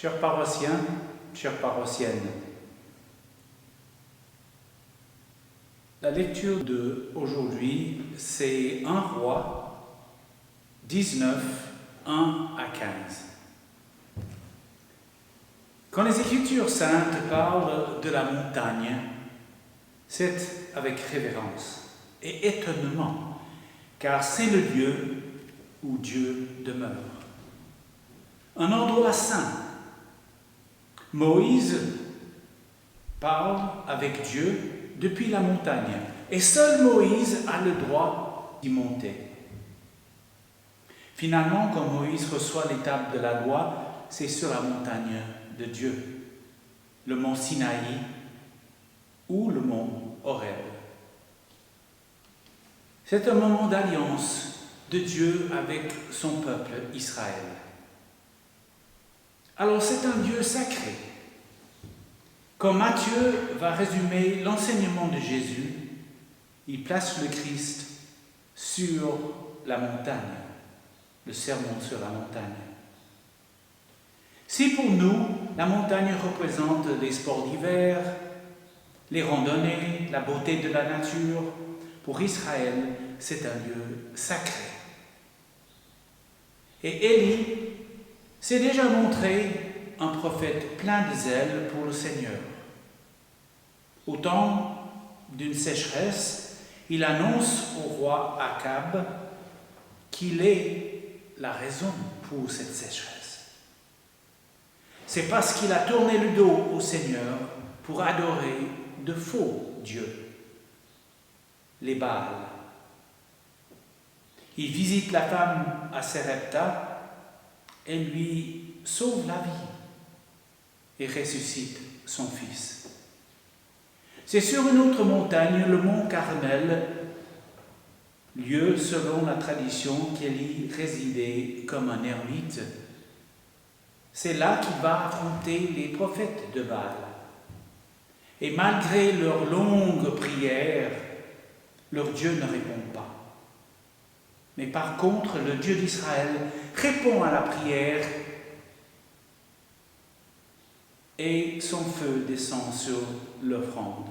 Chers paroissiens, chères paroissiennes, la lecture d'aujourd'hui, c'est 1 Roi 19, 1 à 15. Quand les Écritures saintes parlent de la montagne, c'est avec révérence et étonnement, car c'est le lieu où Dieu demeure. Un endroit saint. Moïse parle avec Dieu depuis la montagne, et seul Moïse a le droit d'y monter. Finalement, quand Moïse reçoit l'étape de la loi, c'est sur la montagne de Dieu, le mont Sinaï ou le mont Horeb. C'est un moment d'alliance de Dieu avec son peuple Israël. Alors c'est un lieu sacré. Quand Matthieu va résumer l'enseignement de Jésus, il place le Christ sur la montagne, le sermon sur la montagne. Si pour nous, la montagne représente les sports d'hiver, les randonnées, la beauté de la nature, pour Israël, c'est un lieu sacré. Et Élie s'est déjà montré un prophète plein de zèle pour le Seigneur. Au temps d'une sécheresse, il annonce au roi Akab qu'il est la raison pour cette sécheresse. C'est parce qu'il a tourné le dos au Seigneur pour adorer de faux dieux, les Baals. Il visite la femme à Sarepta et lui sauve la vie et ressuscite son fils. C'est sur une autre montagne, le mont Carmel, lieu selon la tradition qu'Élie résidait comme un ermite. C'est là qu'il va affronter les prophètes de Baal. Et malgré leurs longues prières, leur Dieu ne répond pas. Mais par contre, le Dieu d'Israël répond à la prière et son feu descend sur l'offrande.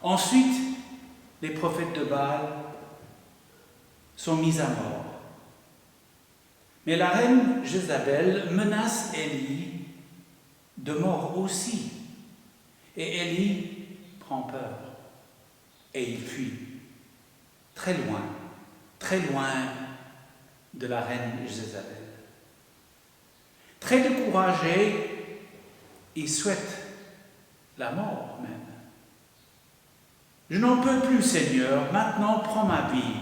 Ensuite, les prophètes de Baal sont mis à mort. Mais la reine Jézabel menace Élie de mort aussi. Et Élie prend peur et il fuit très loin de la reine Jézabel. Très découragé, il souhaite la mort même. Je n'en peux plus, Seigneur, maintenant prends ma vie.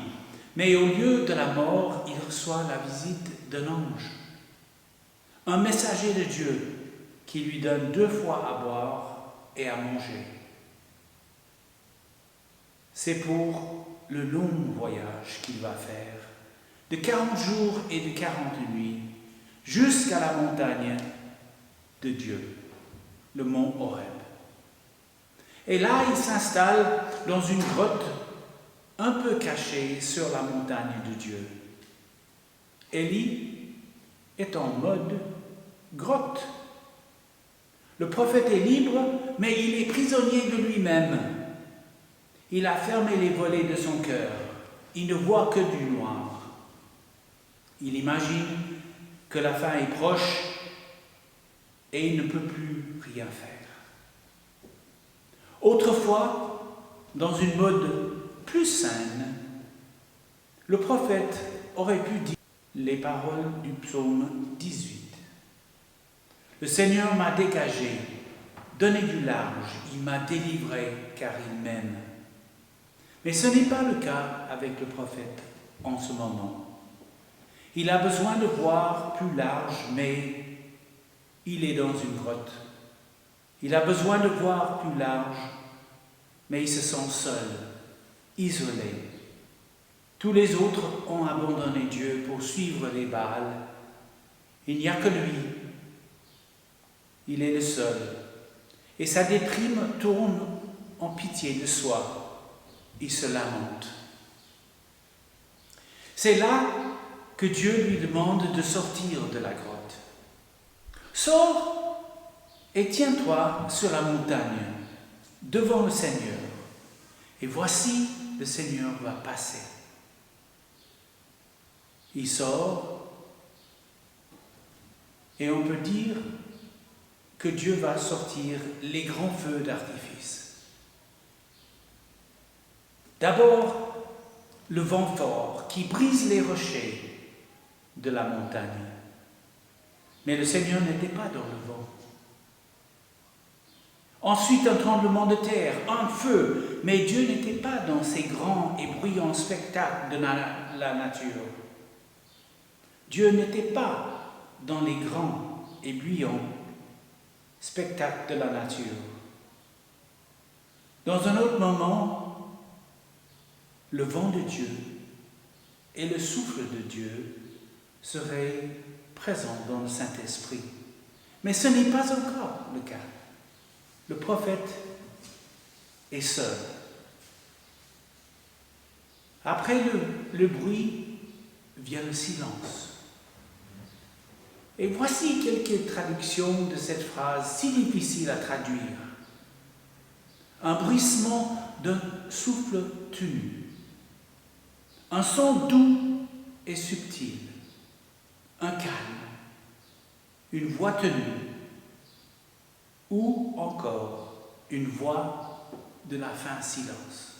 Mais au lieu de la mort, il reçoit la visite d'un ange, un messager de Dieu qui lui donne 2 fois à boire et à manger. C'est pour le long voyage qu'il va faire, de 40 jours et de 40 nuits, jusqu'à la montagne de Dieu, le mont Horeb. Et là, il s'installe dans une grotte un peu cachée sur la montagne de Dieu. Élie est en mode grotte. Le prophète est libre, mais il est prisonnier de lui-même. Il a fermé les volets de son cœur. Il ne voit que du noir. Il imagine que la fin est proche et il ne peut plus rien faire. Autrefois, dans une mode plus saine, le prophète aurait pu dire les paroles du psaume 18. Le Seigneur m'a dégagé, donné du large, il m'a délivré car il m'aime. Mais ce n'est pas le cas avec le prophète en ce moment. Il a besoin de voir plus large, mais il est dans une grotte. Il a besoin de voir plus large, mais il se sent seul, isolé. Tous les autres ont abandonné Dieu pour suivre les Baals. Il n'y a que lui. Il est le seul. Et sa déprime tourne en pitié de soi. Il se lamente. C'est là que Dieu lui demande de sortir de la grotte. Sors et tiens-toi sur la montagne, devant le Seigneur. Et voici, le Seigneur va passer. Il sort et on peut dire que Dieu va sortir les grands feux d'artifice. D'abord, le vent fort qui brise les rochers de la montagne. Mais le Seigneur n'était pas dans le vent. Ensuite, un tremblement de terre, un feu, mais Dieu n'était pas dans ces grands et bruyants spectacles de la nature. Dieu n'était pas dans les grands et bruyants spectacles de la nature. Dans un autre moment, le vent de Dieu et le souffle de Dieu seraient présents dans le Saint-Esprit. Mais ce n'est pas encore le cas. Le prophète est seul. Après le bruit vient le silence. Et voici quelques traductions de cette phrase si difficile à traduire. Un bruissement d'un souffle tenu. Un son doux et subtil. Un calme. Une voix tenue. Ou encore une voix de la fin silence.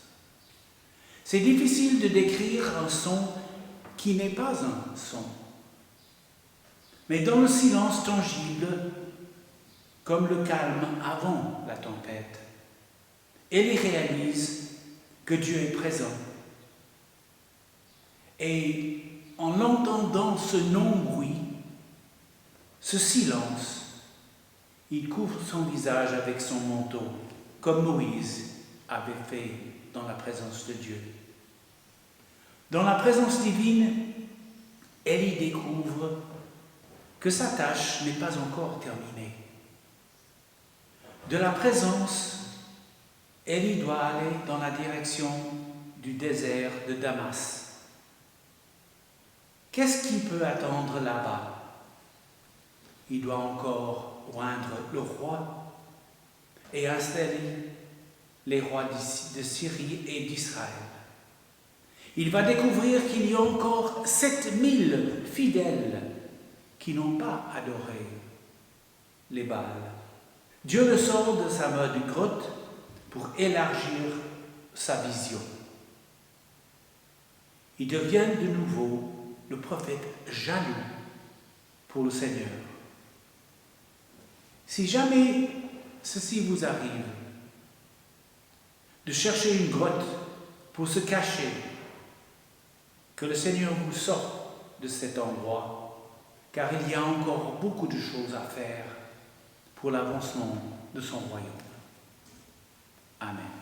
C'est difficile de décrire un son qui n'est pas un son. Mais dans le silence tangible, comme le calme avant la tempête, Élie réalise que Dieu est présent. Et en l'entendant ce non-bruit, ce silence, il couvre son visage avec son manteau, comme Moïse avait fait dans la présence de Dieu. Dans la présence divine, Élie découvre que sa tâche n'est pas encore terminée. De la présence, Élie doit aller dans la direction du désert de Damas. Qu'est-ce qui peut attendre là-bas? Il doit encore oindre le roi et installer les rois de Syrie et d'Israël. Il va découvrir qu'il y a encore 7000 fidèles qui n'ont pas adoré les Baals. Dieu le sort de sa mode grotte pour élargir sa vision. Il devient de nouveau le prophète jaloux pour le Seigneur. Si jamais ceci vous arrive, de chercher une grotte pour se cacher, que le Seigneur vous sorte de cet endroit, car il y a encore beaucoup de choses à faire pour l'avancement de son royaume. Amen.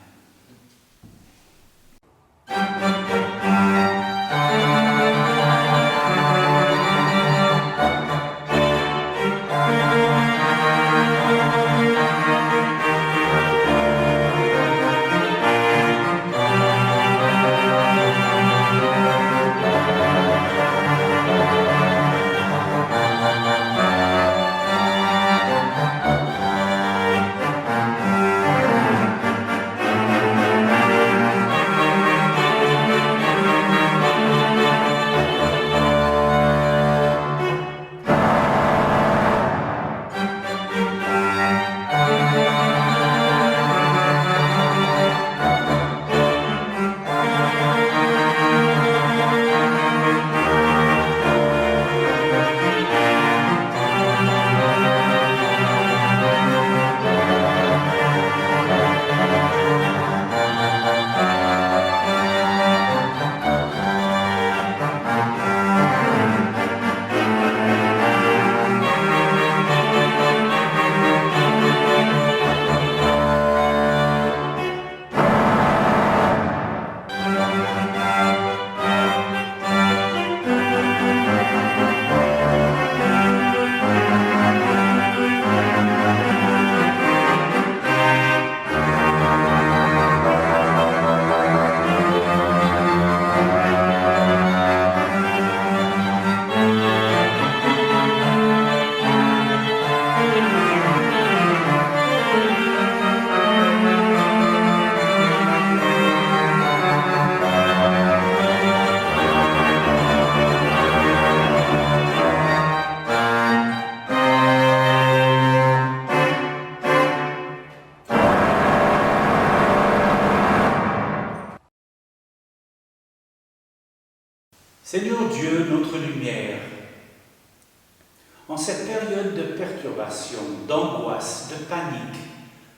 Seigneur Dieu, notre lumière, en cette période de perturbation, d'angoisse, de panique,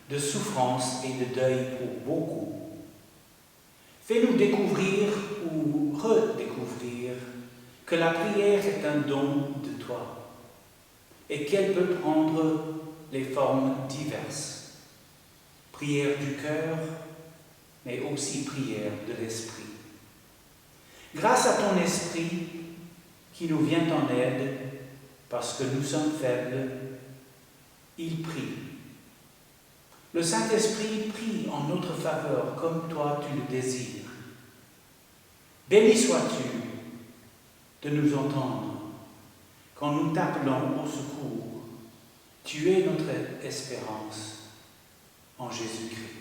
de souffrance et de deuil pour beaucoup, fais-nous découvrir ou redécouvrir que la prière est un don de toi et qu'elle peut prendre les formes diverses. Prière du cœur, mais aussi prière de l'esprit. Grâce à ton esprit qui nous vient en aide, parce que nous sommes faibles, il prie. Le Saint-Esprit prie en notre faveur comme toi tu le désires. Béni sois-tu de nous entendre quand nous t'appelons au secours. Tu es notre espérance en Jésus-Christ.